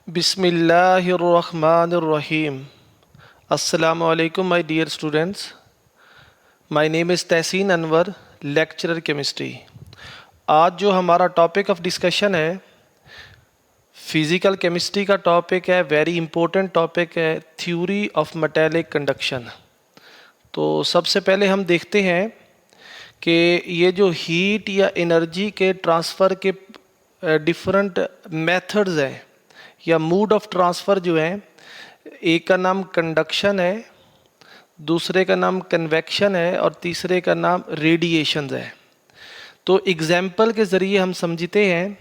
बिस्मिल्लाहिर्रहमानिर्रहीम। अस्सलामु अलैकुम my dear students. My name is Tahseen Anwar, lecturer chemistry. आज जो हमारा टॉपिक ऑफ डिस्कशन है फिज़िकल केमिस्ट्री का टॉपिक है, वेरी इंपॉर्टेंट टॉपिक है, थ्योरी ऑफ मेटालिक कंडक्शन। तो सबसे पहले हम देखते हैं कि ये जो हीट या एनर्जी के ट्रांसफ़र के डिफरेंट मेथड्स हैं या मोड ऑफ ट्रांसफ़र जो है, एक का नाम कंडक्शन है, दूसरे का नाम कन्वेक्शन है और तीसरे का नाम रेडिएशन है। तो एग्जाम्पल के ज़रिए हम समझते हैं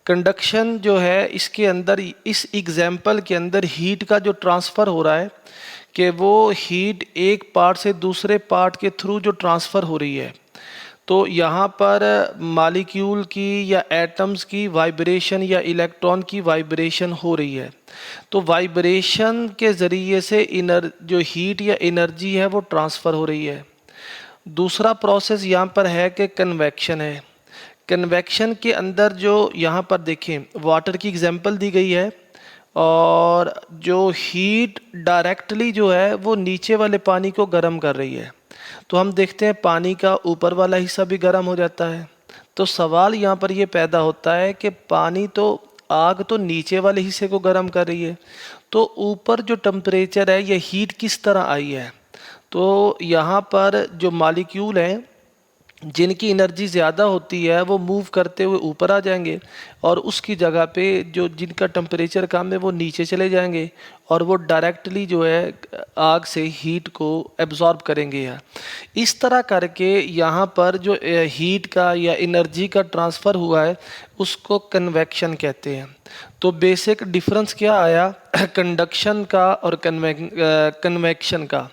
कंडक्शन जो है, इसके अंदर इस एग्जाम्पल के अंदर हीट का जो ट्रांसफ़र हो रहा है कि वो हीट एक पार्ट से दूसरे पार्ट के थ्रू जो ट्रांसफ़र हो रही है। तो यहाँ पर मालिक्यूल की या एटम्स की वाइब्रेशन या इलेक्ट्रॉन की वाइब्रेशन हो रही है। तो वाइब्रेशन के ज़रिए से जो हीट या एनर्जी है वो ट्रांसफ़र हो रही है। दूसरा प्रोसेस यहाँ पर है कि कन्वेक्शन है। कन्वेक्शन के अंदर जो यहाँ पर देखें वाटर की एग्जांपल दी गई है और जो हीट डायरेक्टली जो है वो नीचे वाले पानी को गर्म कर रही है। तो हम देखते हैं पानी का ऊपर वाला हिस्सा भी गर्म हो जाता है। तो सवाल यहाँ पर ये पैदा होता है कि पानी तो आग तो नीचे वाले हिस्से को गर्म कर रही है, तो ऊपर जो टेम्परेचर है ये हीट किस तरह आई है। तो यहाँ पर जो मॉलिक्यूल हैं जिनकी एनर्जी ज़्यादा होती है वो मूव करते हुए ऊपर आ जाएंगे और उसकी जगह पे जो जिनका टेम्परेचर कम है वो नीचे चले जाएंगे और वो डायरेक्टली जो है आग से हीट को एब्जॉर्ब करेंगे। यार इस तरह करके यहाँ पर जो हीट का या एनर्जी का ट्रांसफ़र हुआ है उसको कन्वेक्शन कहते हैं। तो बेसिक डिफरेंस क्या आया कंडक्शन का और कन्वेक्शन का।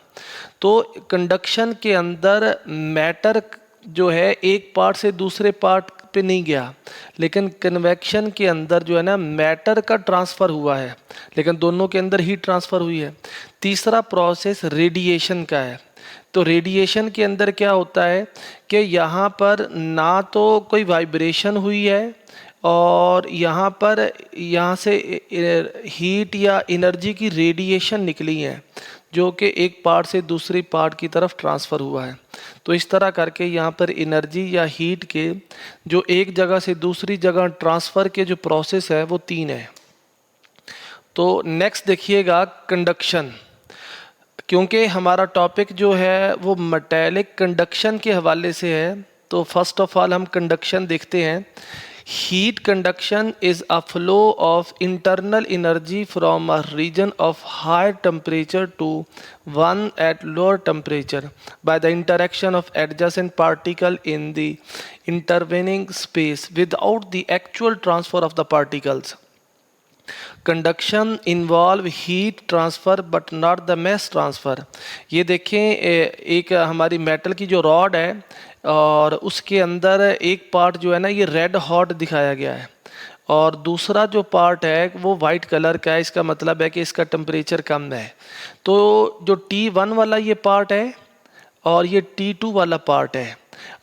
तो कंडक्शन के अंदर मैटर जो है एक पार्ट से दूसरे पार्ट पे नहीं गया, लेकिन कन्वेक्शन के अंदर जो है ना मैटर का ट्रांसफ़र हुआ है, लेकिन दोनों के अंदर हीट ट्रांसफ़र हुई है। तीसरा प्रोसेस रेडिएशन का है। तो रेडिएशन के अंदर क्या होता है कि यहाँ पर ना तो कोई वाइब्रेशन हुई है और यहाँ से हीट या एनर्जी की रेडिएशन निकली है जो कि एक पार्ट से दूसरी पार्ट की तरफ ट्रांसफ़र हुआ है। तो इस तरह करके यहाँ पर एनर्जी या हीट के जो एक जगह से दूसरी जगह ट्रांसफ़र के जो प्रोसेस है वो 3 है। तो नेक्स्ट देखिएगा कंडक्शन, क्योंकि हमारा टॉपिक जो है वो मेटालिक कंडक्शन के हवाले से है। तो फर्स्ट ऑफ ऑल हम कंडक्शन देखते हैं। Heat conduction is a flow of internal energy from a region of high temperature to one at lower temperature by the interaction of adjacent particle in the intervening space without the actual transfer of the particles. Conduction involve heat transfer but not the mass transfer. ये देखें एक हमारी metal की जो rod है और उसके अंदर एक पार्ट जो है ना ये रेड हॉट दिखाया गया है और दूसरा जो पार्ट है वो वाइट कलर का है। इसका मतलब है कि इसका टेम्परेचर कम है। तो जो T1 वाला ये पार्ट है और ये T2 वाला पार्ट है।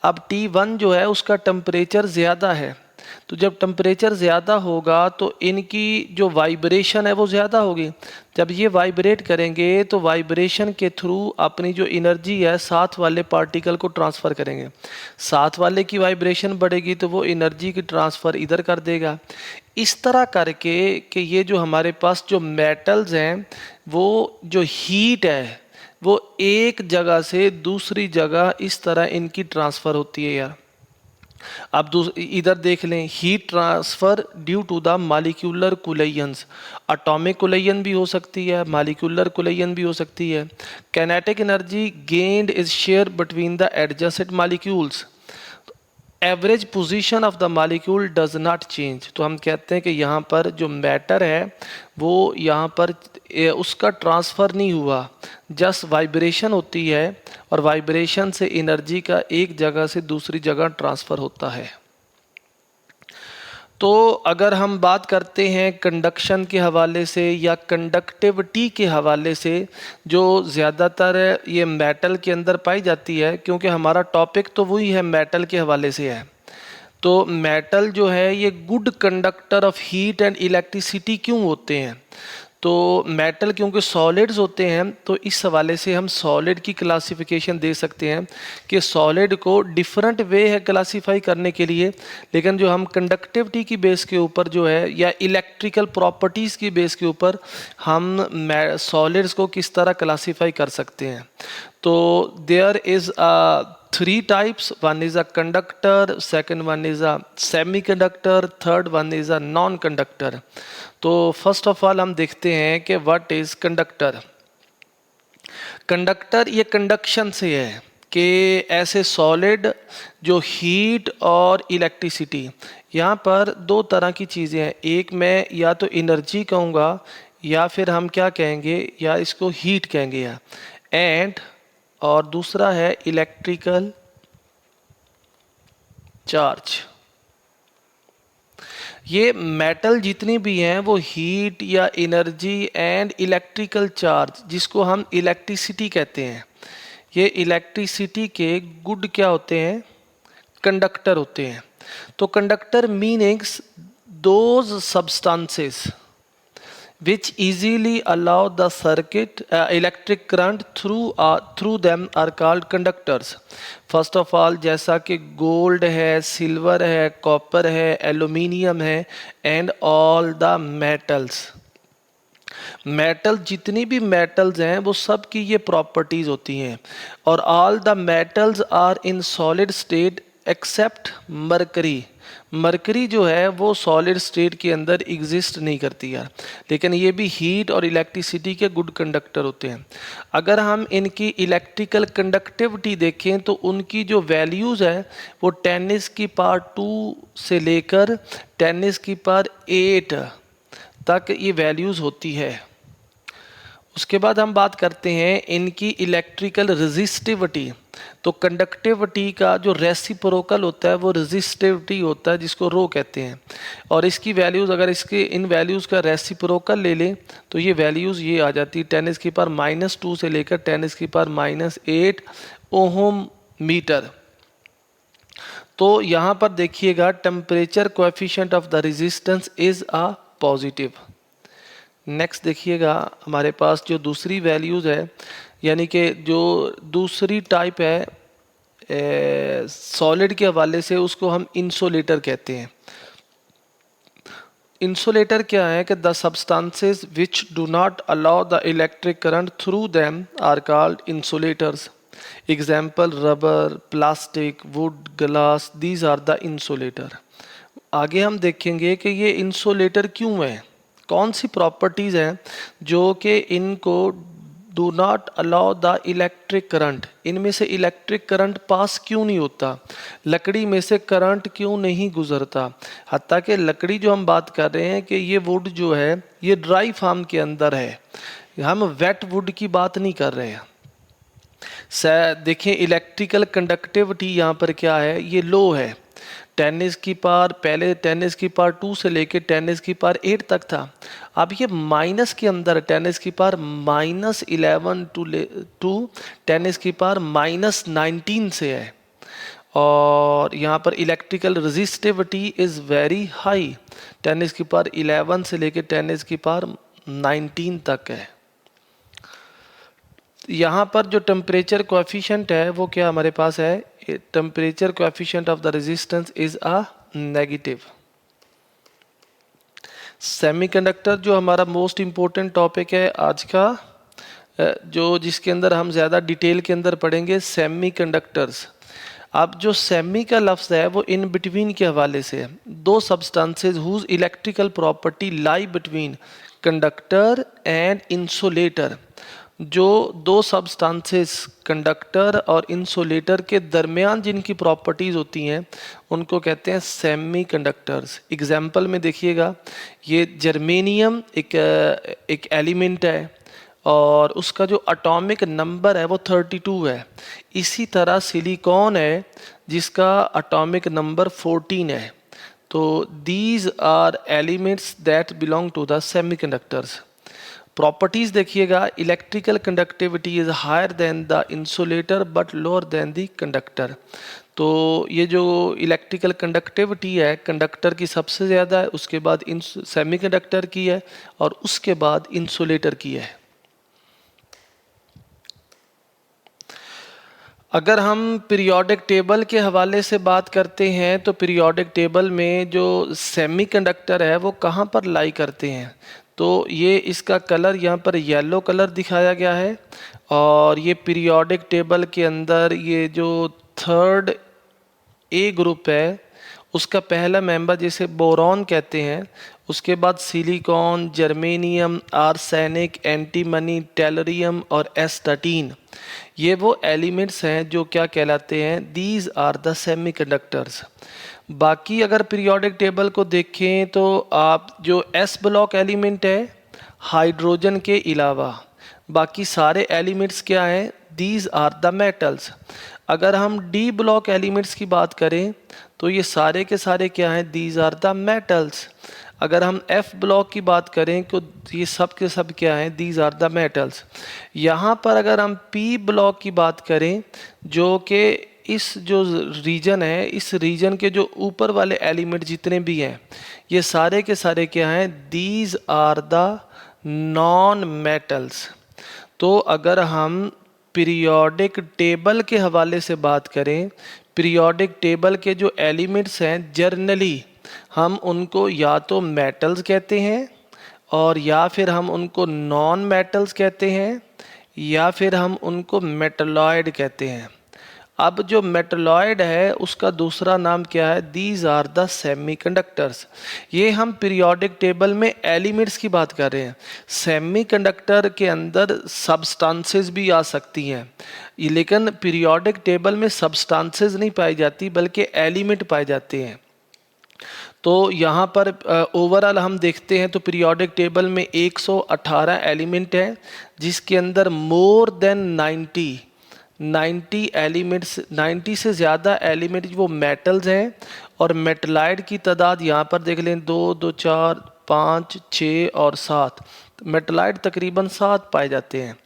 अब T1 जो है उसका टेम्परेचर ज़्यादा है, तो जब टेम्परेचर ज़्यादा होगा तो इनकी जो वाइब्रेशन है वो ज़्यादा होगी। जब ये वाइब्रेट करेंगे तो वाइब्रेशन के थ्रू अपनी जो एनर्जी है साथ वाले पार्टिकल को ट्रांसफ़र करेंगे। साथ वाले की वाइब्रेशन बढ़ेगी तो वो एनर्जी की ट्रांसफ़र इधर कर देगा। इस तरह करके कि ये जो हमारे पास जो मेटल्स हैं वो जो हीट है वो एक जगह से दूसरी जगह इस तरह इनकी ट्रांसफ़र होती है। यार अब इधर देख लें, heat transfer due to the molecular collisions. Atomic collision भी हो सकती है, मालिक्यूलर कोलिजन भी हो सकती है। Kinetic energy gained is share between the adjacent molecules. Average position of the molecule does not change. तो हम कहते हैं कि यहाँ पर जो मैटर है वो यहाँ पर उसका ट्रांसफ़र नहीं हुआ, जस्ट वाइब्रेशन होती है और वाइब्रेशन से एनर्जी का एक जगह से दूसरी जगह ट्रांसफ़र होता है। तो अगर हम बात करते हैं कंडक्शन के हवाले से या कंडक्टिविटी के हवाले से, जो ज़्यादातर ये मेटल के अंदर पाई जाती है, क्योंकि हमारा टॉपिक तो वही है मेटल के हवाले से है। तो मेटल जो है ये good conductor of heat and electricity क्यों होते हैं? तो मेटल क्योंकि सॉलिड्स होते हैं, तो इस हवाले से हम सॉलिड की क्लासिफिकेशन दे सकते हैं कि सॉलिड को डिफरेंट वे है क्लासीफाई करने के लिए, लेकिन जो हम कंडक्टिविटी की बेस के ऊपर जो है या इलेक्ट्रिकल प्रॉपर्टीज़ की बेस के ऊपर हम सॉलिड्स को किस तरह क्लासीफाई कर सकते हैं। तो there is three types. One is a conductor, second one is a semiconductor, third one is a non-conductor. तो फर्स्ट ऑफ ऑल हम देखते हैं कि व्हाट इज कंडक्टर। कंडक्टर ये कंडक्शन से है कि ऐसे सॉलिड जो हीट और इलेक्ट्रिसिटी, यहाँ पर दो तरह की चीज़ें हैं, एक मैं या तो एनर्जी कहूँगा या फिर हम क्या कहेंगे या इसको हीट कहेंगे या एंड, और दूसरा है इलेक्ट्रिकल चार्ज। ये मेटल जितनी भी हैं वो हीट या एनर्जी एंड इलेक्ट्रिकल चार्ज, जिसको हम इलेक्ट्रिसिटी कहते हैं, ये इलेक्ट्रिसिटी के गुड क्या होते हैं? कंडक्टर होते हैं। तो conductor meanings those substances which easily allow the circuit electric current through them are called conductors. First of all, जैसा कि गोल्ड है, सिल्वर है, कॉपर है, एल्यूमिनियम है and all the metals. Metal जितनी भी मेटल्स हैं वो सब की ये प्रॉपर्टीज होती हैं, और all the metals are in solid state except mercury. Mercury जो है वो सॉलिड स्टेट के अंदर एग्जिस्ट नहीं करती है, लेकिन ये भी हीट और इलेक्ट्रिसिटी के गुड कंडक्टर होते हैं। अगर हम इनकी इलेक्ट्रिकल कंडक्टिविटी देखें तो उनकी जो वैल्यूज़ है वो 10⁻² से लेकर 10⁸ तक ये वैल्यूज़ होती है। उसके बाद हम बात करते हैं इनकी इलेक्ट्रिकल रेजिस्टिविटी। तो कंडक्टिविटी का जो रेसिप्रोकल होता है वो रेजिस्टिविटी होता है, जिसको रो कहते हैं, और इसकी वैल्यूज़ अगर इसके इन वैल्यूज़ का रेसिप्रोकल ले लें तो ये वैल्यूज़ ये आ जाती है 10⁻² से लेकर 10⁻8 ओहम मीटर। तो यहाँ पर देखिएगा temperature coefficient of the resistance is a positive. Next देखिएगा हमारे पास जो दूसरी वैल्यूज़ है, यानी कि जो दूसरी टाइप है सॉलिड के हवाले से, उसको हम इंसुलेटर कहते हैं। इंसुलेटर क्या है कि the substances which do not allow the electric current through them are called insulators. Example rubber, plastic, wood, glass, these are the insulator. आगे हम देखेंगे कि ये इंसुलेटर क्यों है, कौन सी प्रॉपर्टीज़ हैं जो कि इनको do not allow the electric current, इनमें से इलेक्ट्रिक करंट पास क्यों नहीं होता, लकड़ी में से करंट क्यों नहीं गुजरता। हत्ता कि लकड़ी जो हम बात कर रहे हैं कि ये वुड जो है ये ड्राई फार्म के अंदर है, हम वेट वुड की बात नहीं कर रहे हैं। देखिए इलेक्ट्रिकल कंडक्टिविटी यहाँ पर क्या है, ये लो है। पहले 10⁻² से लेके 10⁻8 तक था, अब ये माइनस के अंदर 10⁻11 टू 10⁻19 से है। और यहाँ पर electrical resistivity is very high, 10⁻11 से लेके 10⁻19 तक है। यहाँ पर जो टेम्परेचर कोएफिशिएंट है वो क्या हमारे पास है, temperature coefficient of the resistance is a negative. Semiconductor जो हमारा मोस्ट इम्पोर्टेंट टॉपिक है आज का, जो जिसके अंदर हम ज़्यादा डिटेल के अंदर पढ़ेंगे सेमीकंडक्टर्स। अब जो सेमी का लफ्ज़ है वो इन बिटवीन के हवाले से है, दो substances whose electrical property lie between conductor and insulator. जो दो सब्सटेंसेस कंडक्टर और इंसुलेटर के दरमियान जिनकी प्रॉपर्टीज़ होती हैं उनको कहते हैं सेमी कंडक्टर्स। एग्जाम्पल में देखिएगा, ये जर्मेनियम एक एलिमेंट है और उसका जो एटॉमिक नंबर है वो 32 है। इसी तरह सिलिकॉन है जिसका एटॉमिक नंबर 14 है। तो these are elements that belong to the semiconductors. Properties देखिएगा, electrical conductivity is higher than the insulator but lower than the conductor. तो ये जो इलेक्ट्रिकल कंडक्टिविटी है कंडक्टर की सबसे ज़्यादा है, उसके बाद इन सेमीकंडक्टर की है और उसके बाद इंसुलेटर की है। अगर हम पीरियोडिक टेबल के हवाले से बात करते हैं तो पीरियोडिक टेबल में जो सेमीकंडक्टर है वो कहाँ पर लाई करते हैं, तो ये इसका कलर यहाँ पर येलो कलर दिखाया गया है। और ये पीरियोडिक टेबल के अंदर ये जो थर्ड ए ग्रुप है उसका पहला मेंबर जिसे बोरॉन कहते हैं, उसके बाद silicon, germanium, arsenic, antimony, tellurium और एस्टाटीन, ये वो एलिमेंट्स हैं जो क्या कहलाते हैं, दीज आर द सेमीकंडक्टर्स। बाकी अगर पीरियोडिक टेबल को देखें तो आप जो एस ब्लॉक एलिमेंट है हाइड्रोजन के अलावा बाकी सारे एलिमेंट्स क्या हैं, दीज आर द मेटल्स। अगर हम डी ब्लॉक एलिमेंट्स की बात करें तो ये सारे के सारे क्या हैं, दीज आर द मेटल्स। अगर हम एफ ब्लॉक की बात करें तो ये सब के सब क्या हैं, दीज आर द मेटल्स। यहाँ पर अगर हम पी ब्लॉक की बात करें जो कि इस जो रीजन है, इस रीजन के जो ऊपर वाले एलिमेंट जितने भी हैं ये सारे के सारे क्या हैं, these are the non metals. तो अगर हम पीरियोडिक टेबल के हवाले से बात करें, पीरियोडिक टेबल के जो एलिमेंट्स हैं जनरली हम उनको या तो मेटल्स कहते हैं और या फिर हम उनको नॉन मेटल्स कहते हैं या फिर हम उनको मेटलॉयड कहते हैं। अब जो मेटलॉयड है उसका दूसरा नाम क्या है, दीज आर द सेमीकंडक्टर्स। ये हम पीरियोडिक टेबल में एलिमेंट्स की बात कर रहे हैं। सेमीकंडक्टर के अंदर सब्सटेंसेस भी आ सकती हैं, लेकिन पीरियोडिक टेबल में सब्सटेंसेस नहीं पाई जाती बल्कि एलिमेंट पाए जाते हैं। तो यहाँ पर ओवरऑल हम देखते हैं तो पीरियोडिक टेबल में 118 एलिमेंट हैं जिसके अंदर मोर देन 90 एलिमेंट्स, 90 से ज़्यादा एलिमेंट वो मेटल्स हैं। और मेटलाइड की तादाद यहाँ पर देख लें 2, 2, 4, 5, 6 और 7, मेटलाइड तकरीबन 7 पाए जाते हैं।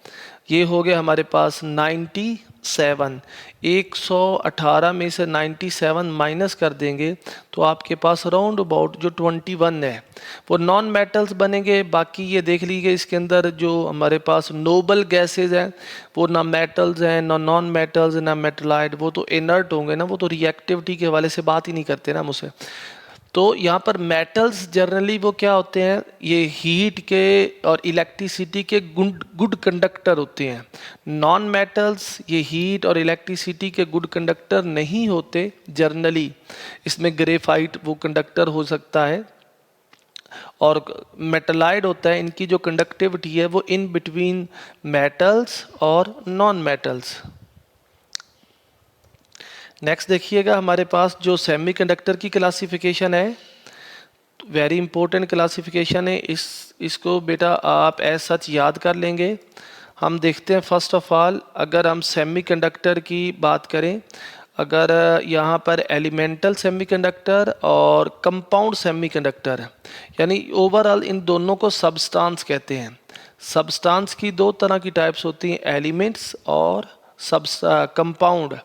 ये हो गए हमारे पास 97। 118 में से 97 माइनस कर देंगे तो आपके पास राउंड अबाउट जो 21 है वो नॉन मेटल्स बनेंगे। बाकी ये देख लीजिए इसके अंदर जो हमारे पास नोबल गैसेज हैं वो ना मेटल्स हैं ना नॉन मेटल्स ना मेटलाइड, वो तो इनर्ट होंगे ना, वो तो रिएक्टिविटी के हवाले से बात ही नहीं करते ना मुझसे। तो यहाँ पर मेटल्स जनरली वो क्या होते हैं, ये हीट के और इलेक्ट्रिसिटी के गुड कंडक्टर होते हैं। नॉन मेटल्स ये हीट और इलेक्ट्रिसिटी के गुड कंडक्टर नहीं होते जनरली, इसमें ग्रेफाइट वो कंडक्टर हो सकता है। और मेटलाइड होता है, इनकी जो कंडक्टिविटी है वो इन बिटवीन मेटल्स और नॉन मेटल्स। नेक्स्ट देखिएगा हमारे पास जो सेमीकंडक्टर की क्लासिफिकेशन है, वेरी इंपॉर्टेंट क्लासिफिकेशन है। इसको बेटा आप एज सच याद कर लेंगे। हम देखते हैं फर्स्ट ऑफ ऑल अगर हम सेमीकंडक्टर की बात करें, अगर यहाँ पर एलिमेंटल सेमीकंडक्टर और कंपाउंड सेमीकंडक्टर, यानी ओवरऑल इन दोनों को सब्सटेंस कहते हैं। सब्सटेंस की दो तरह की टाइप्स होती हैं, एलिमेंट्स और कंपाउंड।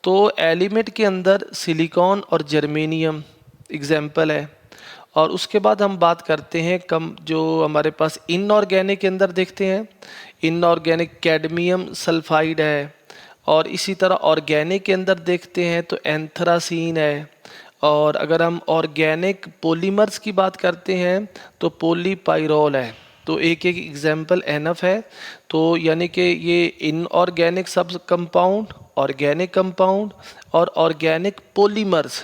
तो एलिमेंट के अंदर सिलिकॉन और जर्मेनियम एग्जाम्पल है। और उसके बाद हम बात करते हैं जो हमारे पास इनऑर्गेनिक के अंदर देखते हैं, इनऑर्गेनिक कैडमियम सल्फाइड है। और इसी तरह ऑर्गेनिक के अंदर देखते हैं तो एंथ्रासीन है। और अगर हम ऑर्गेनिक पॉलीमर्स की बात करते हैं तो पॉलीपाइरोल है। तो एक एक एग्जाम्पल एनफ है। तो यानी कि ये इनऑर्गेनिक सब कंपाउंड, ऑर्गेनिक कंपाउंड और ऑर्गेनिक पॉलीमर्स।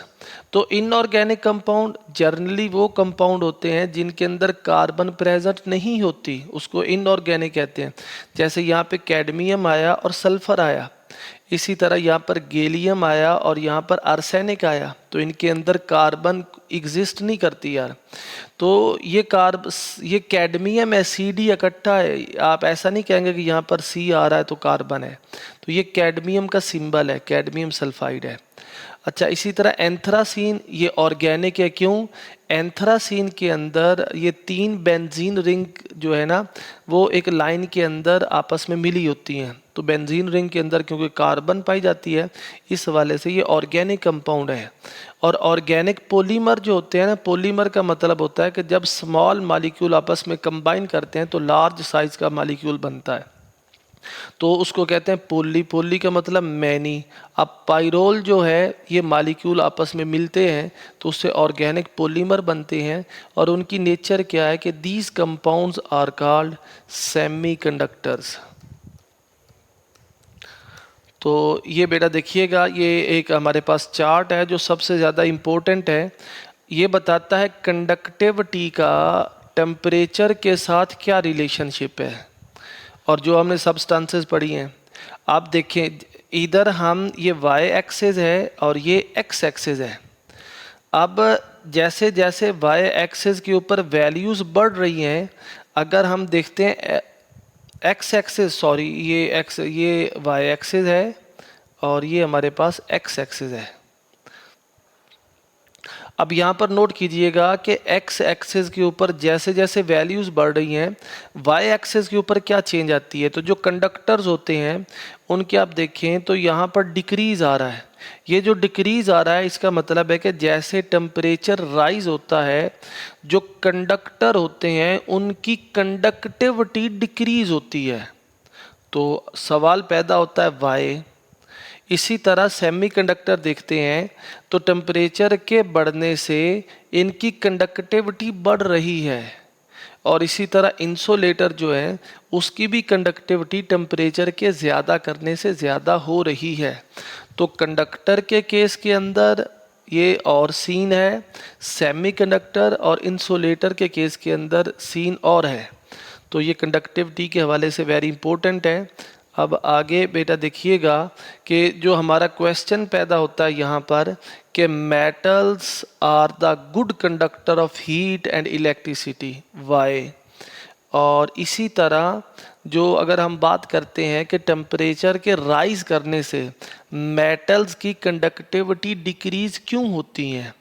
तो इनऑर्गेनिक कंपाउंड जनरली वो कंपाउंड होते हैं जिनके अंदर कार्बन प्रेजेंट नहीं होती, उसको इनऑर्गेनिक कहते हैं। जैसे यहाँ पे कैडमियम आया और सल्फर आया, इसी तरह यहाँ पर गैलियम आया और यहाँ पर आर्सेनिक आया, तो इनके अंदर कार्बन एग्जिस्ट नहीं करती यार। तो ये कैडमियम है, CD इकट्ठा है, आप ऐसा नहीं कहेंगे कि यहाँ पर C आ रहा है तो कार्बन है। तो ये कैडमियम का सिंबल है, कैडमियम सल्फाइड है। अच्छा, इसी तरह एंथ्रासीन ये ऑर्गेनिक है। क्यों? एंथ्रासीन के अंदर ये 3 बेंजीन रिंग जो है ना वो एक लाइन के अंदर आपस में मिली होती हैं। तो बेंजीन रिंग के अंदर क्योंकि कार्बन पाई जाती है, इस वाले से ये ऑर्गेनिक कंपाउंड है। और ऑर्गेनिक पॉलीमर जो होते हैं ना, पॉलीमर का मतलब होता है कि जब स्मॉल मॉलिक्यूल आपस में कंबाइन करते हैं तो लार्ज साइज का मॉलिक्यूल बनता है, तो उसको कहते हैं पोली। पोली का मतलब मैनी। अब पाइरोल जो है, ये मॉलिक्यूल आपस में मिलते हैं तो उससे ऑर्गेनिक पॉलीमर बनते हैं। और उनकी नेचर क्या है कि these compounds are called semiconductors. तो ये बेटा देखिएगा, ये एक हमारे पास चार्ट है जो सबसे ज़्यादा इम्पोर्टेंट है। ये बताता है कंडक्टिविटी का टेम्परेचर के साथ क्या रिलेशनशिप है, और जो हमने सब्सटेंसेस पढ़ी हैं। आप देखें, इधर हम ये वाई एक्सिस है और ये एक्स एक्सिस है। अब जैसे जैसे वाई एक्सिस के ऊपर वैल्यूज़ बढ़ रही हैं, अगर हम देखते हैं एक्स एक्सिस, सॉरी ये वाई एक्सिस है और ये हमारे पास एक्स एक्सिस है। अब यहाँ पर नोट कीजिएगा कि एक्स एक्सिस के ऊपर जैसे जैसे वैल्यूज़ बढ़ रही हैं, वाई एक्सिस के ऊपर क्या चेंज आती है। तो जो कंडक्टर्स होते हैं उनके आप देखें तो यहाँ पर डिक्रीज आ रहा है। ये जो डिक्रीज आ रहा है इसका मतलब है कि जैसे टेम्परेचर राइज होता है, जो कंडक्टर होते हैं उनकी कंडक्टिविटी डिक्रीज होती है। तो सवाल पैदा होता है वाई। इसी तरह सेमीकंडक्टर देखते हैं तो टेम्परेचर के बढ़ने से इनकी कंडक्टिविटी बढ़ रही है, और इसी तरह इंसुलेटर जो है उसकी भी कंडक्टिविटी टेम्परेचर के ज़्यादा करने से ज़्यादा हो रही है। तो कंडक्टर के केस के अंदर ये और सीन है, सेमीकंडक्टर और इंसुलेटर के केस के अंदर सीन और है। तो ये कंडक्टिविटी के हवाले से वेरी इंपॉर्टेंट है। अब आगे बेटा देखिएगा कि जो हमारा क्वेश्चन पैदा होता है यहाँ पर कि metals are the good conductor of heat and electricity, why. और इसी तरह जो अगर हम बात करते हैं कि टेम्परेचर के राइज करने से मेटल्स की कंडक्टिविटी डिक्रीज क्यों होती हैं,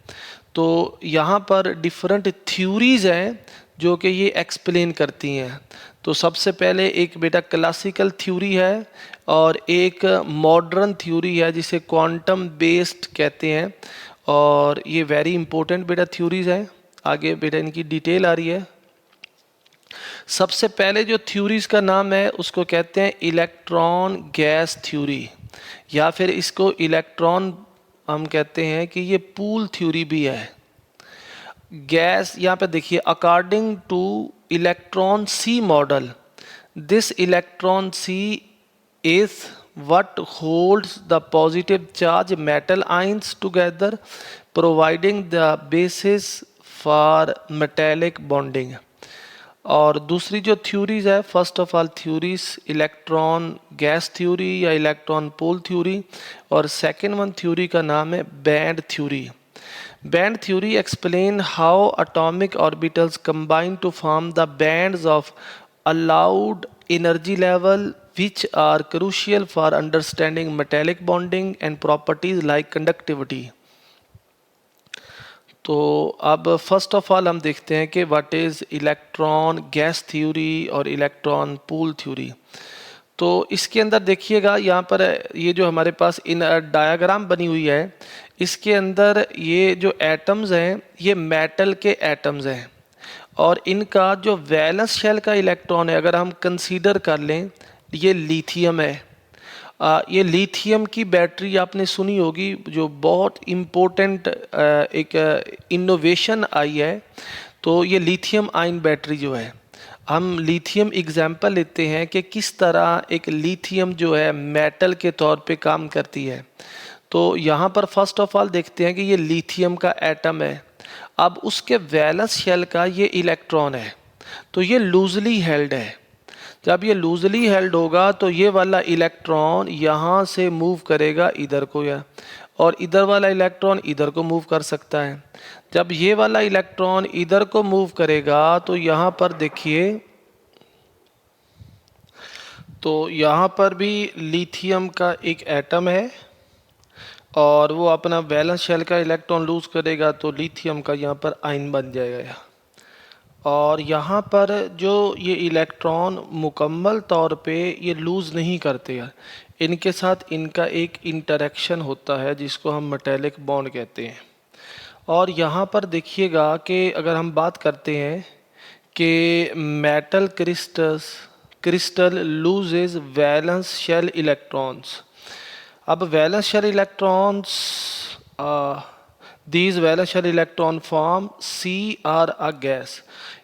तो यहाँ पर डिफरेंट थ्योरीज हैं जो कि ये एक्सप्लेन करती हैं। तो सबसे पहले एक बेटा क्लासिकल थ्योरी है और एक मॉडर्न थ्योरी है जिसे क्वांटम बेस्ड कहते हैं, और ये वेरी इंपॉर्टेंट बेटा थ्योरीज हैं। आगे बेटा इनकी डिटेल आ रही है। सबसे पहले जो थ्योरीज का नाम है उसको कहते हैं इलेक्ट्रॉन गैस थ्योरी, या फिर इसको इलेक्ट्रॉन हम कहते हैं कि ये पूल थ्योरी भी है। गैस यहाँ पे देखिए, according to electron sea model, this electron sea is what holds the positive charge metal ions together, providing the basis for metallic bonding। और दूसरी जो थ्योरीज है, first of all theories electron gas theory या electron पोल theory, और second one theory का नाम है band theory. Band theory explain how atomic orbitals combine to form the bands of allowed energy level, which are crucial for understanding metallic bonding and properties like conductivity। तो अब first of all हम देखते हैं कि what is electron gas theory और electron pool theory. तो इसके अंदर देखिएगा, यहाँ पर ये जो हमारे पास इन डायग्राम बनी हुई है, इसके अंदर ये जो एटम्स हैं ये मेटल के एटम्स हैं, और इनका जो वैलेंस शेल का इलेक्ट्रॉन है अगर हम कंसीडर कर लें, ये लिथियम है। ये लिथियम की बैटरी आपने सुनी होगी, जो बहुत इम्पोर्टेंट एक इनोवेशन आई है। तो ये लिथियम आयन बैटरी जो है, हम लिथियम एग्जाम्पल लेते हैं कि किस तरह एक लिथियम जो है मेटल के तौर पे काम करती है। तो यहाँ पर फर्स्ट ऑफ ऑल देखते हैं कि ये लिथियम का एटम है। अब उसके वैलेंस शेल का ये इलेक्ट्रॉन है, तो ये लूजली हेल्ड है। जब ये लूजली हेल्ड होगा तो ये वाला इलेक्ट्रॉन यहाँ से मूव करेगा इधर को, या और इधर वाला इलेक्ट्रॉन इधर को मूव कर सकता है। जब ये वाला इलेक्ट्रॉन इधर को मूव करेगा तो यहाँ पर देखिए, तो यहाँ पर भी लिथियम का एक एटम है और वो अपना वैलेंस शेल का इलेक्ट्रॉन लूज करेगा तो लिथियम का यहाँ पर आयन बन जाएगा। और यहाँ पर जो ये इलेक्ट्रॉन मुकम्मल तौर पे ये लूज़ नहीं करते हैं, इनके साथ इनका एक इंटरेक्शन होता है जिसको हम मेटेलिक बॉन्ड कहते हैं। और यहाँ पर देखिएगा कि अगर हम बात करते हैं कि metal crystal loses valence shell electrons. अब valence shell electrons, these valence shell electron form sea or a gas.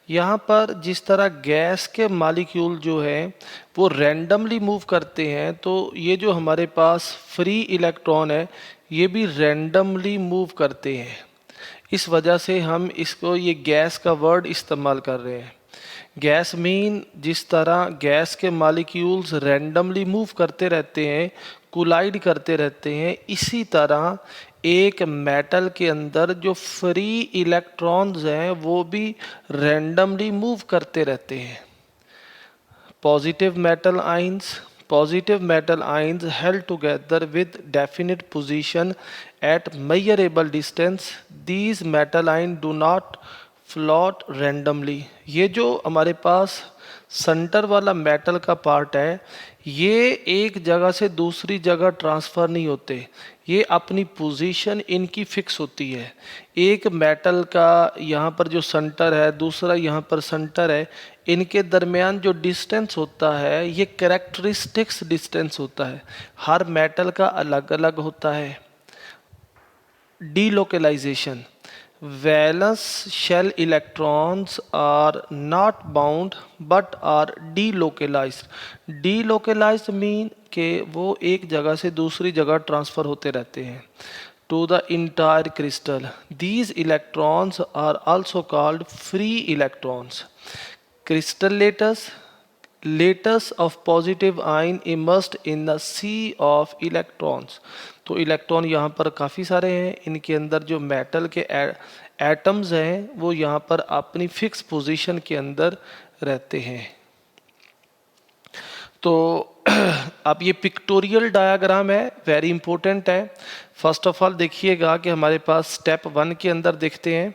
यहाँ पर जिस तरह गैस के मालिक्यूल जो है वो रैंडमली मूव करते हैं, तो ये जो हमारे पास फ्री इलेक्ट्रॉन है ये भी रैंडमली मूव करते हैं। इस वजह से हम इसको ये गैस का वर्ड इस्तेमाल कर रहे हैं। गैस मीन जिस तरह गैस के मॉलिक्यूल्स रैंडमली मूव करते रहते हैं, कोलाइड करते रहते हैं, इसी तरह एक मेटल के अंदर जो फ्री इलेक्ट्रॉन्स हैं वो भी रैंडमली मूव करते रहते हैं। Positive metal ions held together with definite position at measurable distance. These metal ions do not float randomly. ये जो हमारे पास सेंटर वाला मेटल का पार्ट है ये एक जगह से दूसरी जगह ट्रांसफ़र नहीं होते, ये अपनी पोजीशन इनकी फिक्स होती है। एक मेटल का यहाँ पर जो सेंटर है, दूसरा यहाँ पर सेंटर है, इनके दरमियान जो डिस्टेंस होता है ये कैरेक्टरिस्टिक्स डिस्टेंस होता है, हर मेटल का अलग अलग होता है। Delocalization, valence shell electrons are not bound but are delocalized. Delocalized mean कि वो एक जगह से दूसरी जगह ट्रांसफ़र होते रहते हैं to the entire crystal. These electrons are also called free electrons. Crystal lattice of positive ion immersed in the sea of electrons. तो इलेक्ट्रॉन यहाँ पर काफ़ी सारे हैं, इनके अंदर जो मेटल के एटम्स हैं वो यहाँ पर अपनी फिक्स पोजीशन के अंदर रहते हैं। तो अब ये पिक्टोरियल डायग्राम है, वेरी इंपॉर्टेंट है। फर्स्ट ऑफ ऑल देखिएगा कि हमारे पास स्टेप 1 के अंदर देखते हैं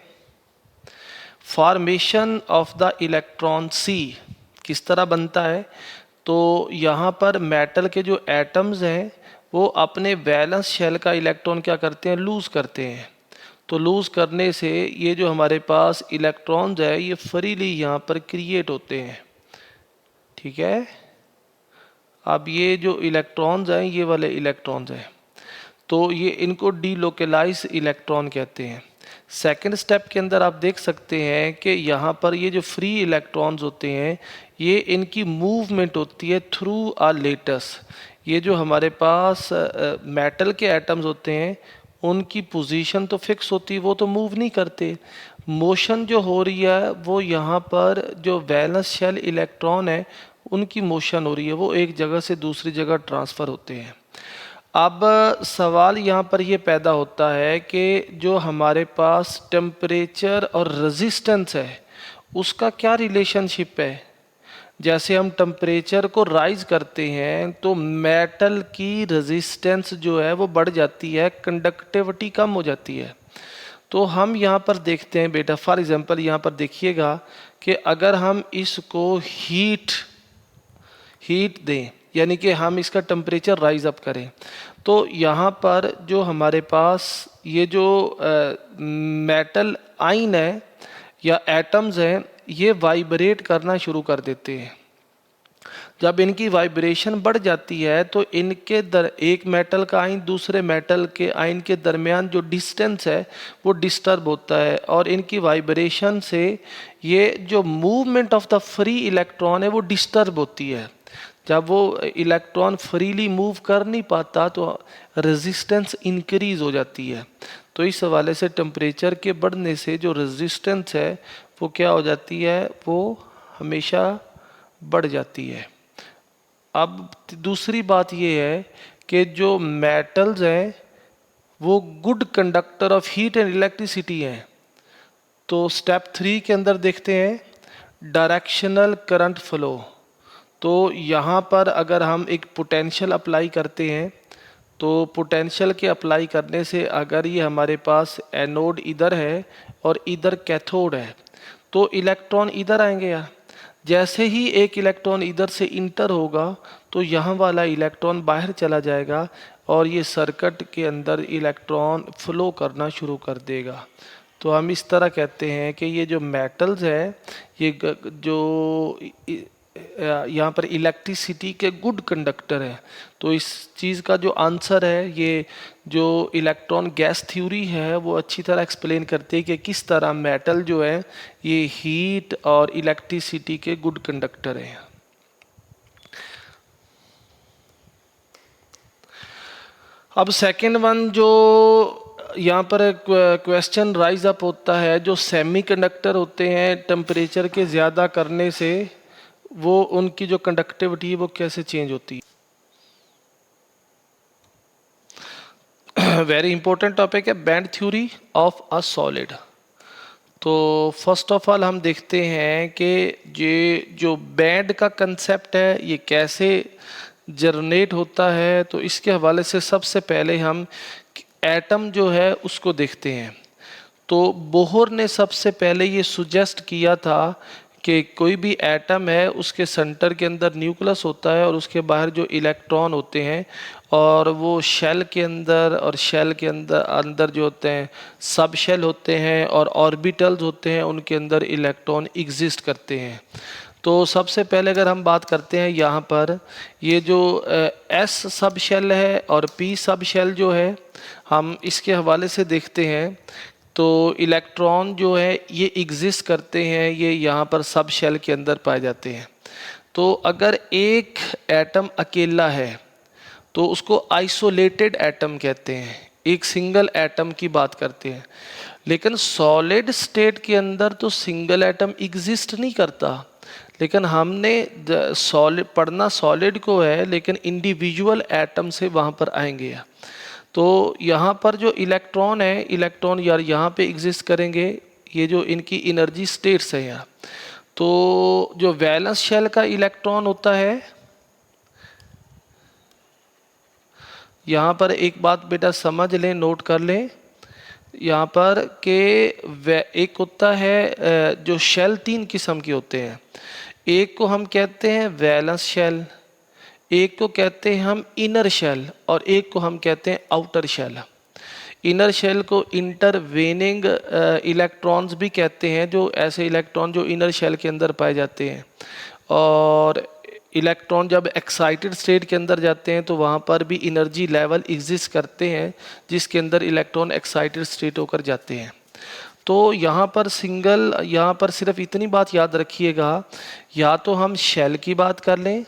फॉर्मेशन ऑफ द इलेक्ट्रॉन सी किस तरह बनता है। तो यहाँ पर मेटल के जो एटम्स हैं वो अपने वैलेंस शेल का इलेक्ट्रॉन क्या करते हैं, लूज़ करते हैं। तो लूज़ करने से ये जो हमारे पास इलेक्ट्रॉन्स है ये फ्रीली यहाँ पर क्रिएट होते हैं, ठीक है। अब ये जो इलेक्ट्रॉन्स हैं ये वाले इलेक्ट्रॉन्स हैं, तो ये इनको डीलोकलाइज इलेक्ट्रॉन कहते हैं। सेकंड स्टेप के अंदर आप देख सकते हैं कि यहाँ पर ये जो फ्री इलेक्ट्रॉन्स होते हैं ये इनकी मूवमेंट होती है थ्रू अ लेटस। ये जो हमारे पास मेटल के एटम्स होते हैं उनकी पोजीशन तो फिक्स होती है, वो तो मूव नहीं करते। मोशन जो हो रही है वो यहाँ पर जो वैलेंस शेल इलेक्ट्रॉन है उनकी मोशन हो रही है, वो एक जगह से दूसरी जगह ट्रांसफ़र होते हैं। अब सवाल यहाँ पर ये पैदा होता है कि जो हमारे पास टेम्परेचर और रेजिस्टेंस है उसका क्या रिलेशनशिप है। जैसे हम टेम्परेचर को राइज करते हैं तो मेटल की रेजिस्टेंस जो है वो बढ़ जाती है, कंडक्टिविटी कम हो जाती है। तो हम यहाँ पर देखते हैं बेटा, फॉर एग्जांपल यहाँ पर देखिएगा कि अगर हम इसको हीट दें यानी कि हम इसका टेम्परेचर राइज अप करें, तो यहाँ पर जो हमारे पास ये जो मेटल आयन है या एटम्स हैं ये वाइब्रेट करना शुरू कर देते हैं। जब इनकी वाइब्रेशन बढ़ जाती है तो इनके एक मेटल का आयन दूसरे मेटल के आयन के दरमियान जो डिस्टेंस है वो डिस्टर्ब होता है और इनकी वाइब्रेशन से ये जो movement of the free electron है वो डिस्टर्ब होती है। जब वो इलेक्ट्रॉन फ्रीली मूव कर नहीं पाता तो रेजिस्टेंस इंक्रीज हो जाती है। तो इस हवाले से टेम्परेचर के बढ़ने से जो रेजिस्टेंस है वो क्या हो जाती है, वो हमेशा बढ़ जाती है। अब दूसरी बात ये है कि जो मेटल्स हैं वो good conductor of heat and electricity हैं। तो स्टेप 3 के अंदर देखते हैं डायरेक्शनल करंट फ्लो। तो यहाँ पर अगर हम एक पोटेंशियल अप्लाई करते हैं तो पोटेंशियल के अप्लाई करने से अगर ये हमारे पास एनोड इधर है और इधर कैथोड है तो इलेक्ट्रॉन इधर आएंगे यार। जैसे ही एक इलेक्ट्रॉन इधर से इंटर होगा तो यहाँ वाला इलेक्ट्रॉन बाहर चला जाएगा और ये सर्किट के अंदर इलेक्ट्रॉन फ्लो करना शुरू कर देगा। तो हम इस तरह कहते हैं कि ये जो मेटल्स है ये जो यहाँ पर इलेक्ट्रिसिटी के गुड कंडक्टर है। तो इस चीज़ का जो आंसर है, ये जो इलेक्ट्रॉन गैस थ्योरी है वो अच्छी तरह एक्सप्लेन करते हैं कि किस तरह मेटल जो है ये हीट और इलेक्ट्रिसिटी के गुड कंडक्टर है। अब सेकंड वन जो यहाँ पर क्वेश्चन राइज अप होता है, जो सेमीकंडक्टर होते हैं टेम्परेचर के ज़्यादा करने से वो उनकी जो कंडक्टिविटी है वो कैसे चेंज होती है। वेरी इंपॉर्टेंट टॉपिक है band theory of a solid. तो फर्स्ट ऑफ ऑल हम देखते हैं कि ये जो बैंड का कंसेप्ट है ये कैसे जनरेट होता है। तो इसके हवाले से सबसे पहले हम एटम जो है उसको देखते हैं। तो बोहर ने सबसे पहले ये सुजेस्ट किया था कि कोई भी एटम है उसके सेंटर के अंदर न्यूक्लियस होता है और उसके बाहर जो इलेक्ट्रॉन होते हैं और वो शेल के अंदर और शेल के अंदर जो होते हैं सब शेल होते हैं और ऑर्बिटल्स होते हैं, उनके अंदर इलेक्ट्रॉन एग्जिस्ट करते हैं। तो सबसे पहले अगर हम बात करते हैं यहाँ पर ये जो एस सब शेल है और पी सब शेल जो है, हम इसके हवाले से देखते हैं। तो इलेक्ट्रॉन जो है ये एग्जिस्ट करते हैं, ये यहाँ पर सब शेल के अंदर पाए जाते हैं। तो अगर एक एटम अकेला है तो उसको आइसोलेटेड एटम कहते हैं, एक सिंगल एटम की बात करते हैं। लेकिन सॉलिड स्टेट के अंदर तो सिंगल एटम एग्जिस्ट नहीं करता, लेकिन हमने सॉलिड पढ़ना सॉलिड को है, लेकिन इंडिविजुअल एटम से वहाँ पर आएंगे। तो यहाँ पर जो इलेक्ट्रॉन है, इलेक्ट्रॉन यार यहाँ पे एग्जिस्ट करेंगे, ये जो इनकी एनर्जी स्टेट्स है यहाँ। तो जो वैलेंस शेल का इलेक्ट्रॉन होता है, यहाँ पर एक बात बेटा समझ लें, नोट कर लें यहाँ पर कि एक होता है जो शेल तीन किस्म के होते हैं। एक को हम कहते हैं वैलेंस शेल, एक को कहते हैं हम इनर शेल और एक को हम कहते हैं आउटर शेल। इनर शेल को इंटरवेनिंग इलेक्ट्रॉन्स भी कहते हैं, जो ऐसे इलेक्ट्रॉन जो इनर शेल के अंदर पाए जाते हैं। और इलेक्ट्रॉन जब एक्साइटेड स्टेट के अंदर जाते हैं तो वहाँ पर भी एनर्जी लेवल एग्जिस्ट करते हैं जिसके अंदर इलेक्ट्रॉन एक्साइटेड स्टेट होकर जाते हैं। तो यहाँ पर सिर्फ इतनी बात याद रखिएगा, या तो हम शेल की बात कर लें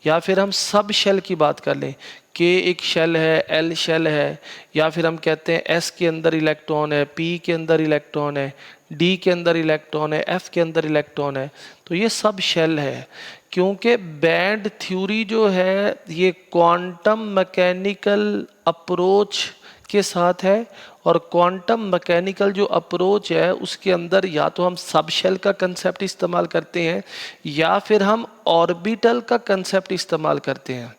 या फिर हम सब शेल की बात कर लें। के एक शेल है, एल शेल है, या फिर हम कहते हैं एस के अंदर इलेक्ट्रॉन है, पी के अंदर इलेक्ट्रॉन है, डी के अंदर इलेक्ट्रॉन है, एफ के अंदर इलेक्ट्रॉन है। तो ये सब शेल है, क्योंकि बैंड थ्योरी जो है ये क्वांटम मैकेनिकल अप्रोच के साथ है। और क्वांटम मैकेनिकल जो अप्रोच है उसके अंदर या तो हम सब शेल का कंसेप्ट इस्तेमाल करते हैं या फिर हम ऑर्बिटल का कंसेप्ट इस्तेमाल करते हैं।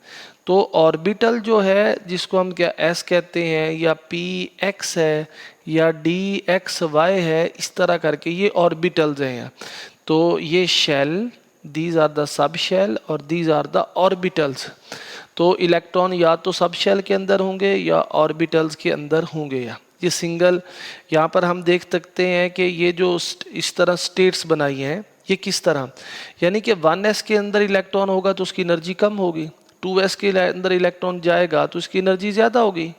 तो ऑर्बिटल जो है जिसको हम क्या एस कहते हैं या पी एक्स है या डी एक्स वाई है, इस तरह करके ये ऑर्बिटल्स हैं। तो ये shell, these are the sub shell और दीज आर द ऑर्बिटल्स। तो इलेक्ट्रॉन या तो सब शेल के अंदर होंगे या ऑर्बिटल्स के अंदर होंगे। या ये सिंगल, यहाँ पर हम देख सकते हैं कि ये जो इस तरह स्टेट्स बनाई हैं ये किस तरह, यानी कि 1s के अंदर इलेक्ट्रॉन होगा तो उसकी एनर्जी कम होगी, 2s के अंदर इलेक्ट्रॉन जाएगा तो उसकी एनर्जी ज़्यादा होगी।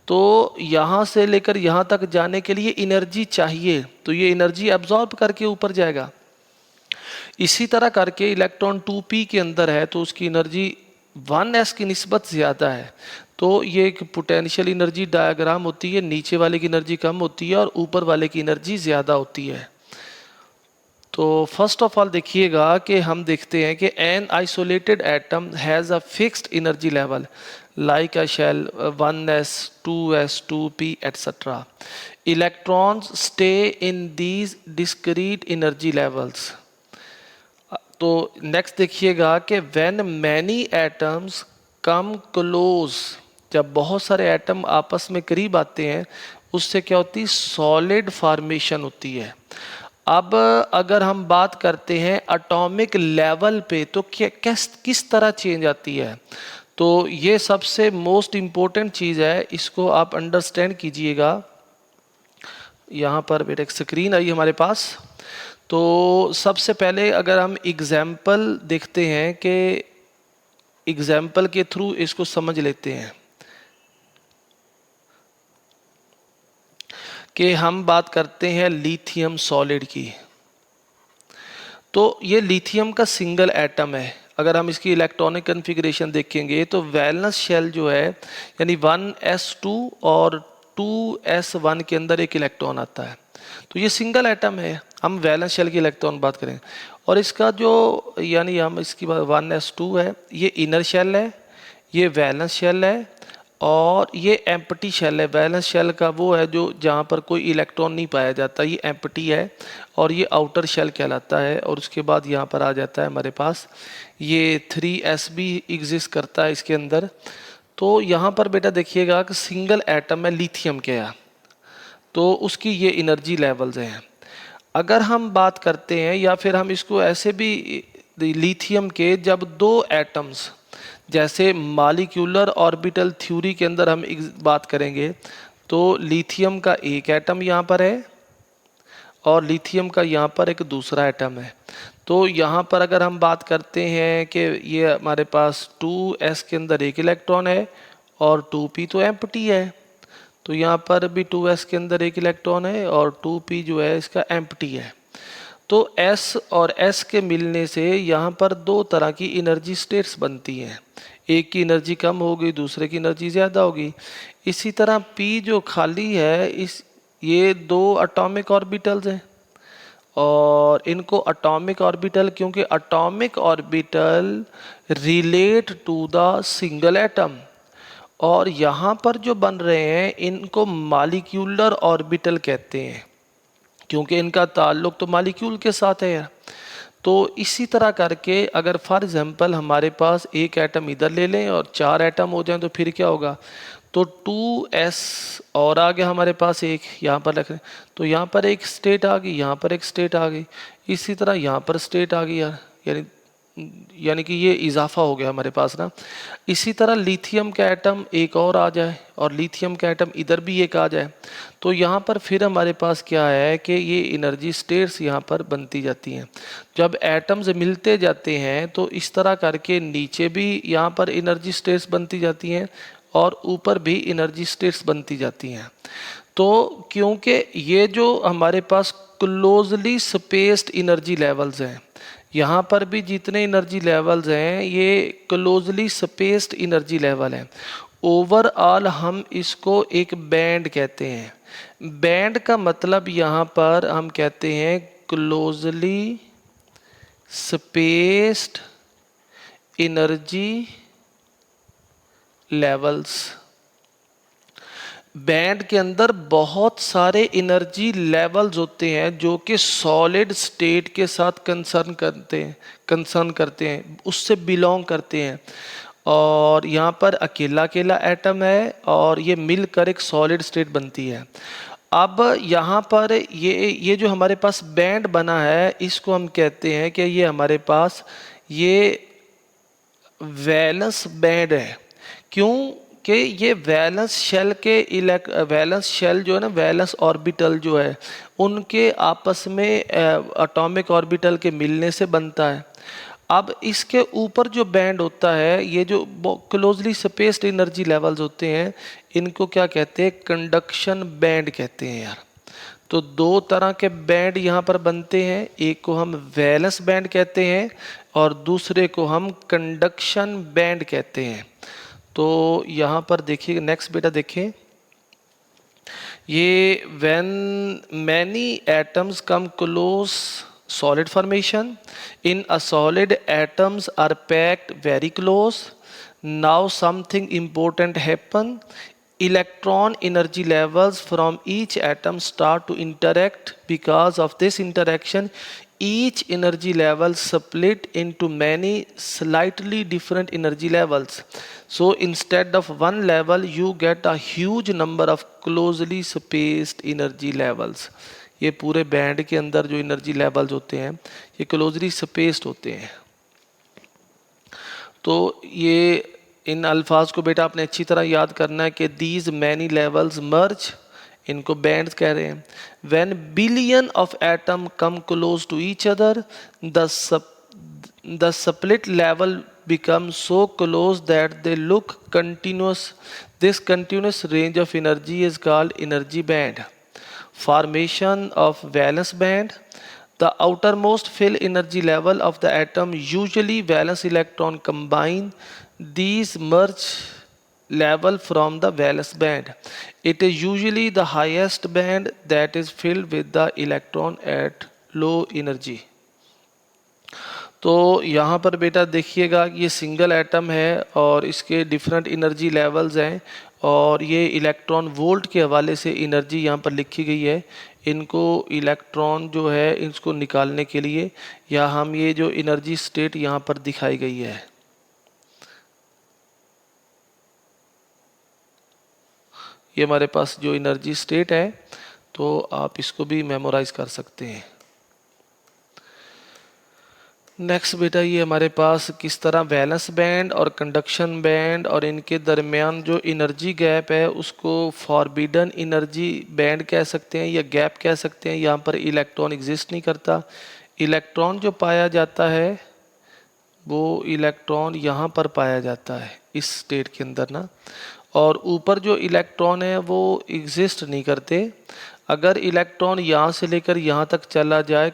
तो यहाँ से लेकर यहाँ तक जाने के लिए एनर्जी चाहिए, तो ये एनर्जी एब्जॉर्ब करके ऊपर जाएगा। इसी तरह करके इलेक्ट्रॉन 2p के अंदर है तो उसकी एनर्जी 1s की निस्बत ज़्यादा है। तो ये एक पोटेंशियल एनर्जी डायग्राम होती है, नीचे वाले की एनर्जी कम होती है और ऊपर वाले की एनर्जी ज़्यादा होती है। तो फर्स्ट ऑफ ऑल देखिएगा कि हम देखते हैं कि an isolated atom has a fixed energy level like a shell 1s 2s 2p etcetera. Electrons stay in these discrete energy levels. तो नेक्स्ट देखिएगा कि when many atoms come close, जब बहुत सारे एटम आपस में करीब आते हैं उससे क्या होती है, सॉलिड फॉर्मेशन होती है। अब अगर हम बात करते हैं एटॉमिक लेवल पे तो किस तरह चेंज आती है, तो ये सबसे मोस्ट इम्पोर्टेंट चीज़ है, इसको आप अंडरस्टैंड कीजिएगा। यहाँ पर बेटा एक स्क्रीन आई हमारे पास। तो सबसे पहले अगर हम एग्जाम्पल देखते हैं कि एग्जाम्पल के थ्रू इसको समझ लेते हैं कि हम बात करते हैं लिथियम सॉलिड की। तो ये लिथियम का सिंगल एटम है। अगर हम इसकी इलेक्ट्रॉनिक कन्फिग्रेशन देखेंगे तो वैलेंस शेल जो है यानी 1s2 और 2s1 के अंदर एक इलेक्ट्रॉन आता है। तो ये सिंगल एटम है, हम वैलेंस शेल की इलेक्ट्रॉन बात करें। और इसका जो यानी हम इसकी बात 1s2 है, ये इनर शेल है, ये वैलेंस शेल है और ये एम्प्टी शेल है। वैलेंस शेल का वो है जो जहाँ पर कोई इलेक्ट्रॉन नहीं पाया जाता, ये एम्प्टी है और ये आउटर शेल कहलाता है। और उसके बाद यहाँ पर आ जाता है हमारे पास ये 3s भी एग्जिस्ट करता है इसके अंदर। तो यहाँ पर बेटा देखिएगा कि सिंगल एटम है लिथियम के यहाँ, तो उसकी ये एनर्जी लेवल्स हैं। अगर हम बात करते हैं या फिर हम इसको ऐसे भी लिथियम के जब दो एटम्स जैसे मॉलिक्यूलर ऑर्बिटल थ्योरी के अंदर हम बात करेंगे तो लिथियम का एक एटम यहाँ पर है और लिथियम का यहाँ पर एक दूसरा एटम है। तो यहाँ पर अगर हम बात करते हैं कि ये हमारे पास 2s के अंदर एक इलेक्ट्रॉन है और 2p तो एम्प्टी है, तो यहाँ पर भी 2s के अंदर एक इलेक्ट्रॉन है और 2p जो है इसका एम्प्टी है। तो s और s के मिलने से यहाँ पर दो तरह की एनर्जी स्टेट्स बनती हैं, एक की एनर्जी कम होगी, दूसरे की एनर्जी ज़्यादा होगी। इसी तरह p जो खाली है ये दो एटॉमिक ऑर्बिटल्स हैं और इनको एटॉमिक ऑर्बिटल, क्योंकि atomic orbital relate to the single atom, और यहाँ पर जो बन रहे हैं इनको मॉलिक्यूलर ऑर्बिटल कहते हैं क्योंकि इनका ताल्लुक तो मॉलिक्यूल के साथ है यार। तो इसी तरह करके अगर फॉर एग्जांपल हमारे पास एक एटम इधर ले लें और 4 एटम हो जाएं तो फिर क्या होगा, तो 2s और आ गया हमारे पास एक, यहाँ पर रख रहे तो यहाँ पर एक स्टेट आ गई, यहाँ पर एक स्टेट आ गई, इसी तरह यहाँ पर स्टेट आ गई यार, यानी कि ये इजाफा हो गया हमारे पास ना। इसी तरह लिथियम का एटम एक और आ जाए और लिथियम का एटम इधर भी एक आ जाए तो यहाँ पर फिर हमारे पास क्या है कि ये एनर्जी स्टेट्स यहाँ पर बनती जाती हैं। जब एटम्स मिलते जाते हैं तो इस तरह करके नीचे भी यहाँ पर एनर्जी स्टेट्स बनती जाती हैं और ऊपर भी एनर्जी स्टेट्स बनती जाती हैं। तो क्योंकि ये जो हमारे पास क्लोजली स्पेस्ड एनर्जी लेवल्स हैं, यहाँ पर भी जितने एनर्जी लेवल्स हैं ये क्लोजली स्पेस्ड एनर्जी लेवल हैं। ओवरऑल हम इसको एक बैंड कहते हैं। बैंड का मतलब यहाँ पर हम कहते हैं closely spaced energy levels. Band के अंदर बहुत सारे एनर्जी लेवल्स होते हैं जो कि सॉलिड स्टेट के साथ कंसर्न करते हैं, उससे बिलोंग करते हैं। और यहाँ पर अकेला अकेला एटम है और ये मिलकर एक सॉलिड स्टेट बनती है। अब यहाँ पर ये जो हमारे पास बैंड बना है इसको हम कहते हैं कि ये हमारे पास ये वैलेंस बैंड है। क्यों कि ये वैलेंस शेल जो है ना, वैलेंस ऑर्बिटल जो है उनके आपस में एटॉमिक ऑर्बिटल के मिलने से बनता है। अब इसके ऊपर जो बैंड होता है, ये जो क्लोजली स्पेस्ड एनर्जी लेवल्स होते हैं इनको क्या कहते हैं, कंडक्शन बैंड कहते हैं यार। तो दो तरह के बैंड यहाँ पर बनते हैं, एक को हम वैलेंस बैंड कहते हैं और दूसरे को हम कंडक्शन बैंड कहते हैं। तो यहाँ पर देखिए नेक्स्ट बेटा देखें, ये when many atoms come close solid formation, in a solid atoms are packed very close. Now something important happen. Electron energy levels from each atom start to interact. Because of this interaction, each energy level split into many slightly different energy levels. So instead of one level, you get a huge number of closely spaced energy levels. ये पूरे band के अंदर जो energy levels होते हैं ये closely spaced होते हैं। तो ये इन अल्फाज को बेटा आपने अच्छी तरह याद करना है कि दीज मैनी लेवल्स मर्ज, इनको बैंड्स कह रहे हैं। When billion of atom come close to each other the split level become so close that they look continuous. This continuous range of energy is called energy band. Formation of valence band. The outermost fill energy level of the atom, usually valence electron, combine these merge level from the valence band. It is usually the highest band that is filled with the electron at low energy. तो यहाँ पर बेटा देखिएगा ये single atom है और इसके different energy levels हैं और ये इलेक्ट्रॉन वोल्ट के हवाले से एनर्जी यहाँ पर लिखी गई है। इनको इलेक्ट्रॉन जो है इसको निकालने के लिए या हम ये जो एनर्जी स्टेट यहाँ पर दिखाई गई है, ये हमारे पास जो एनर्जी स्टेट है, तो आप इसको भी मेमोराइज कर सकते हैं। नेक्स्ट बेटा ये हमारे पास किस तरह वैलेंस बैंड और कंडक्शन बैंड और इनके दरमियान जो एनर्जी गैप है उसको फॉरबिडन एनर्जी बैंड कह सकते हैं या गैप कह सकते हैं। यहाँ पर इलेक्ट्रॉन एग्जिस्ट नहीं करता। इलेक्ट्रॉन जो पाया जाता है वो इलेक्ट्रॉन यहाँ पर पाया जाता है इस स्टेट के अंदर ना, और ऊपर जो इलेक्ट्रॉन है वो एग्जिस्ट नहीं करते। अगर इलेक्ट्रॉन यहाँ से लेकर यहाँ तक चला जाए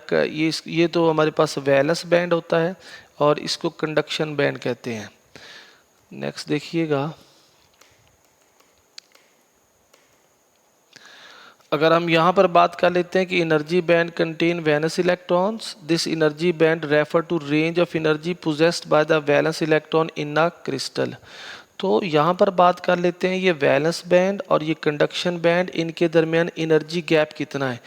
ये तो हमारे पास वैलेंस बैंड होता है और इसको कंडक्शन बैंड कहते हैं। नेक्स्ट देखिएगा, अगर हम यहाँ पर बात कर लेते हैं कि energy band contain valence electrons, this energy band refer to range of energy possessed by the valence electron in a crystal. तो यहाँ पर बात कर लेते हैं ये वैलेंस बैंड और ये कंडक्शन बैंड, इनके दरमियान एनर्जी गैप कितना है।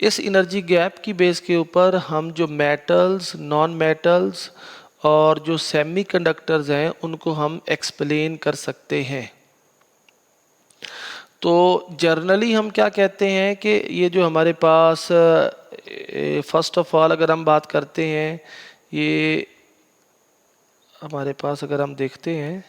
इस एनर्जी गैप की बेस के ऊपर हम जो मेटल्स, नॉन मेटल्स और जो सेमीकंडक्टर्स हैं उनको हम एक्सप्लेन कर सकते हैं। तो जर्नली हम क्या कहते हैं कि ये जो हमारे पास फर्स्ट ऑफ ऑल अगर हम बात करते हैं, ये हमारे पास अगर हम देखते हैं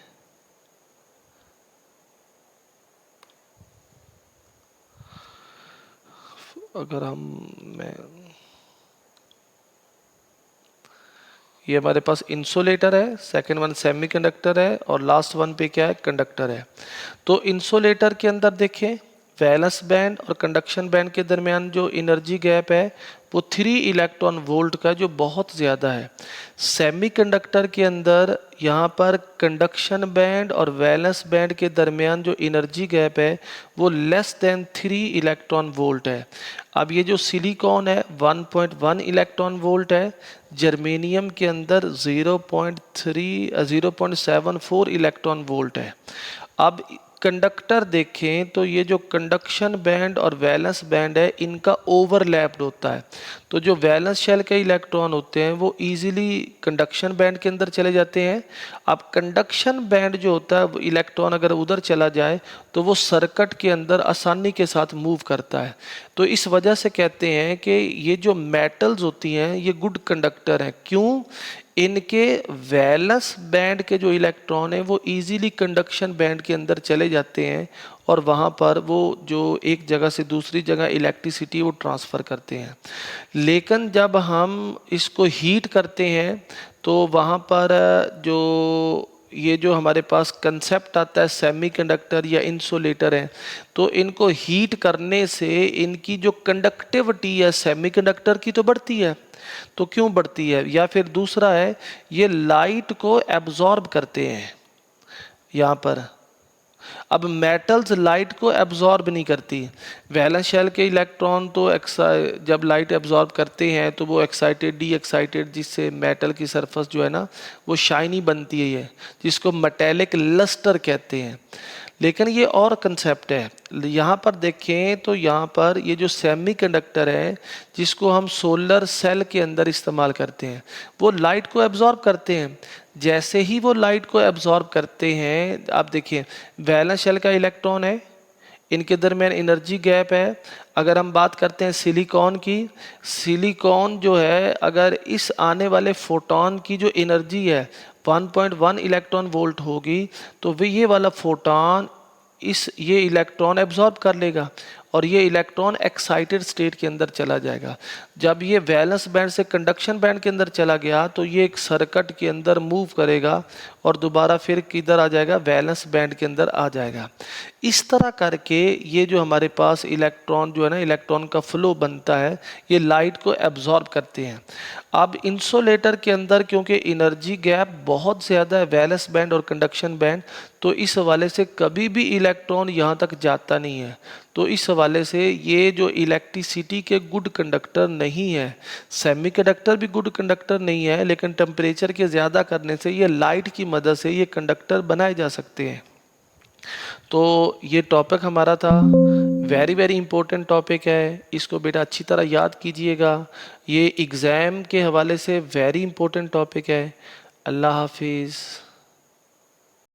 ये हमारे पास इंसुलेटर है, सेकंड वन सेमीकंडक्टर है और लास्ट वन पे क्या है, कंडक्टर है। तो इंसुलेटर के अंदर देखें वैलेंस बैंड और कंडक्शन बैंड के दरमियान जो एनर्जी गैप है वो 3 इलेक्ट्रॉन वोल्ट का, जो बहुत ज़्यादा है। सेमीकंडक्टर के अंदर यहाँ पर कंडक्शन बैंड और वैलेंस बैंड के दरमियान जो एनर्जी गैप है वो लेस देन 3 इलेक्ट्रॉन वोल्ट है। अब ये जो सिलिकॉन है 1.1 इलेक्ट्रॉन वोल्ट है, जर्मेनियम के अंदर 0.74 इलेक्ट्रॉन वोल्ट है। अब कंडक्टर देखें तो ये जो कंडक्शन बैंड और वैलेंस बैंड है इनका ओवरलैप्ड होता है। तो जो वैलेंस शेल के इलेक्ट्रॉन होते हैं वो इजीली कंडक्शन बैंड के अंदर चले जाते हैं। अब कंडक्शन बैंड जो होता है, इलेक्ट्रॉन अगर उधर चला जाए तो वो सर्किट के अंदर आसानी के साथ मूव करता है। तो इस वजह से कहते हैं कि ये जो मेटल्स होती हैं ये गुड कंडक्टर हैं। क्यों? इनके वैलेंस बैंड के जो इलेक्ट्रॉन है वो इजीली कंडक्शन बैंड के अंदर चले जाते हैं और वहाँ पर वो जो एक जगह से दूसरी जगह इलेक्ट्रिसिटी वो ट्रांसफ़र करते हैं। लेकिन जब हम इसको हीट करते हैं तो वहाँ पर जो ये जो हमारे पास कंसेप्ट आता है सेमीकंडक्टर या इंसुलेटर है, तो इनको हीट करने से इनकी जो कंडक्टिविटी है सेमीकंडक्टर की तो बढ़ती है। तो क्यों बढ़ती है? या फिर दूसरा है ये लाइट को एब्जॉर्ब करते हैं यहाँ पर। अब मेटल्स लाइट को एब्जॉर्ब नहीं करती। वैलेंस शेल के इलेक्ट्रॉन तो जब लाइट एब्जॉर्ब करते हैं तो वो एक्साइटेड डी एक्साइटेड, जिससे मेटल की सरफेस जो है ना वो शाइनी बनती है, ये जिसको मेटेलिक लस्टर कहते हैं। लेकिन ये और कंसेप्ट है। यहाँ पर देखें तो यहाँ पर ये जो सेमीकंडक्टर है जिसको हम सोलर सेल के अंदर इस्तेमाल करते हैं वो लाइट को एब्जॉर्ब करते हैं। जैसे ही वो लाइट को एब्जॉर्ब करते हैं, आप देखिए वैलेंस शेल का इलेक्ट्रॉन है, इनके दरमियान एनर्जी गैप है। अगर हम बात करते हैं सिलिकॉन की, सिलिकॉन जो है अगर इस आने वाले फोटोन की जो एनर्जी है 1.1 इलेक्ट्रॉन वोल्ट होगी तो वे ये वाला फोटोन ये इलेक्ट्रॉन एब्जॉर्ब कर लेगा और ये इलेक्ट्रॉन एक्साइटेड स्टेट के अंदर चला जाएगा। जब ये वैलेंस बैंड से कंडक्शन बैंड के अंदर चला गया तो ये एक सर्किट के अंदर मूव करेगा और दोबारा फिर किधर आ जाएगा, वैलेंस बैंड के अंदर आ जाएगा। इस तरह करके ये जो हमारे पास इलेक्ट्रॉन जो है ना, इलेक्ट्रॉन का फ्लो बनता है, ये लाइट को एब्जॉर्ब करते हैं। अब इंसुलेटर के अंदर क्योंकि एनर्जी गैप बहुत ज़्यादा है, वैलेंस बैंड और कंडक्शन बैंड, तो इस हवाले से कभी भी इलेक्ट्रॉन यहाँ तक जाता नहीं है। तो इस हवाले से ये जो इलेक्ट्रिसिटी के गुड कंडक्टर नहीं है, सेमीकंडक्टर भी गुड कंडक्टर नहीं है, लेकिन टेम्परेचर के ज़्यादा करने से ये लाइट की मदद से ये कंडक्टर बनाए जा सकते हैं। तो ये टॉपिक हमारा था, वेरी वेरी इंपॉर्टेंट टॉपिक है, इसको बेटा अच्छी तरह याद कीजिएगा। ये एग्ज़ाम के हवाले से वेरी इंपॉर्टेंट टॉपिक है। अल्लाह हाफिज़।